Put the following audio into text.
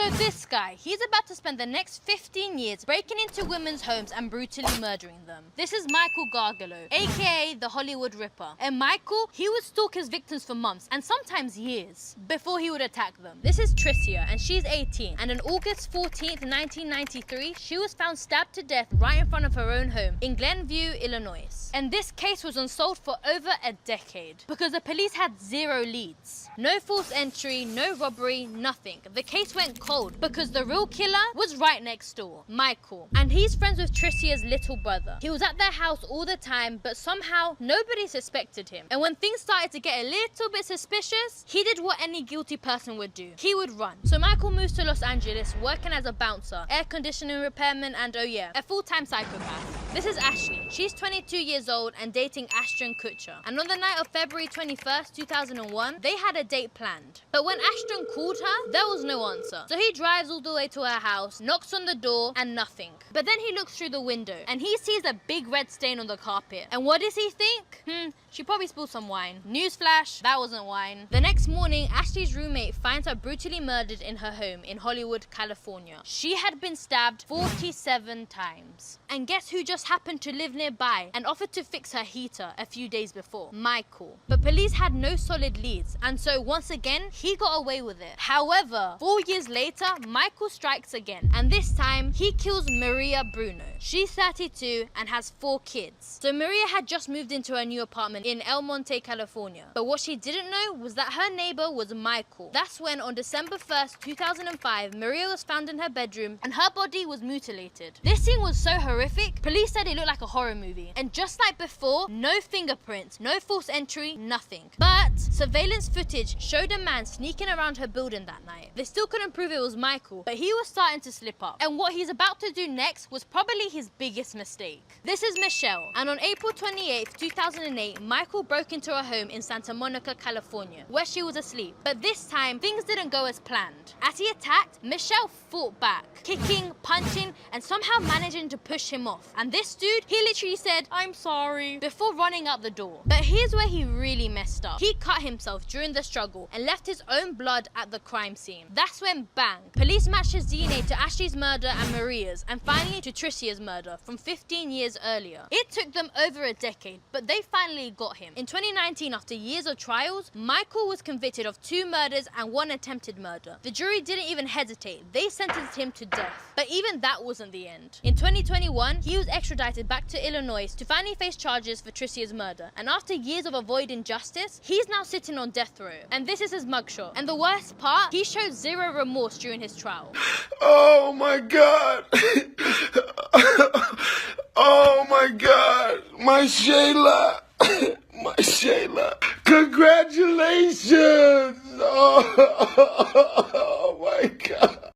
So this guy, he's about to spend the next 15 years breaking into women's homes and brutally murdering them. This is Michael Gargalo, aka the Hollywood Ripper. And Michael, he would stalk his victims for months and sometimes years before he would attack them. This is Tricia, and she's 18. And on August 14th, 1993, she was found stabbed to death right in front of her own home in Glenview, Illinois. And this case was unsolved for over a decade because the police had zero leads. No false entry, no robbery, nothing. The case went cold because the real killer was right next door, Michael. And he's friends with Tricia's little brother. He was at their house all the time, but somehow nobody suspected him. And when things started to get a little bit suspicious, he did what any guilty person would do. He would run. So Michael moves to Los Angeles, working as a bouncer, air conditioning repairman, and oh yeah, a full-time psychopath. This is Ashley. She's 22 years old and dating Ashton Kutcher. And on the night of February 21st, 2001, they had a date planned. But when Ashton called her, there was no answer. So he drives all the way to her house, knocks on the door, and nothing. But then he looks through the window and he sees a big red stain on the carpet. And what does he think? She probably spilled some wine. Newsflash, that wasn't wine. The next morning, Ashley's roommate finds her brutally murdered in her home in Hollywood, California. She had been stabbed 47 times. And guess who just happened to live nearby and offered to fix her heater a few days before? Michael. But police had no solid leads, and so once again, he got away with it. However, 4 years later, Michael strikes again, and this time, he kills Maria Bruno. She's 32 and has 4 kids. So Maria had just moved into her new apartment in El Monte, California. But what she didn't know was that her neighbor was Michael. That's when on December 1st, 2005, Maria was found in her bedroom and her body was mutilated. This scene was so horrific, police said it looked like a horror movie. And just like before, no fingerprints, no false entry, nothing. But surveillance footage showed a man sneaking around her building that night. They still couldn't prove it was Michael, but he was starting to slip up. And what he's about to do next was probably his biggest mistake. This is Michelle, and on April 28th, 2008, Michael broke into her home in Santa Monica, California, where she was asleep. But this time, things didn't go as planned. As he attacked, Michelle fought back, kicking, punching, and somehow managing to push him off. And this dude, he literally said, "I'm sorry," before running out the door. But here's where he really messed up. He cut himself during the struggle and left his own blood at the crime scene. That's when, bang, police matched his DNA to Ashley's murder and Maria's, and finally to Tricia's murder from 15 years earlier. It took them over a decade, but they finally got him. In 2019, after years of trials, Michael was convicted of 2 murders and 1 attempted murder. The jury didn't even hesitate. They sentenced him to death. But even that wasn't the end. In 2021, he was extradited back to Illinois to finally face charges for Tricia's murder. And after years of avoiding justice, he's now sitting on death row. And this is his mugshot. And the worst part, he showed zero remorse during his trial. Oh my God. Oh my God. My Shayla. My Shayla. Congratulations. Oh.